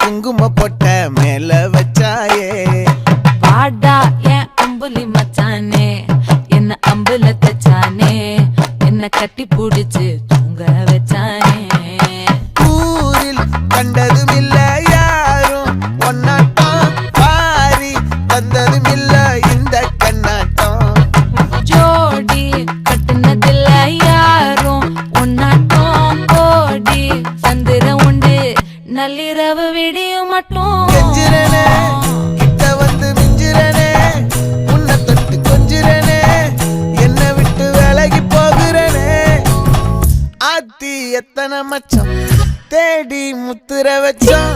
குங்கும பொட்ட மேல வச்சாயே வாடா என் அம்புலி மச்சானே என்ன அம்புல தச்சானே என்ன கட்டி புடிச்சு தூங்க வச்சானே ஊரில் கண்டதும் இல்ல யாரும் ஒன்னாட்டம் பாரி வந்ததும் இல்ல இந்த கண்ணாட்டம் ஜோடி கட்டுனதில்ல யாரும் ஒன்னாட்டம் கோடி சந்திர உண்டு நள்ளிரவு விடியும் மட்டும் கெஞ்சிரனே கிட்ட வந்து மிஞ்சிரனே உன்னை தொட்டு கொஞ்சிரனே என்ன விட்டு விலகி போகிறனே ஆத்தி எத்தனை மச்சம் தேடி முத்துற வச்சோம்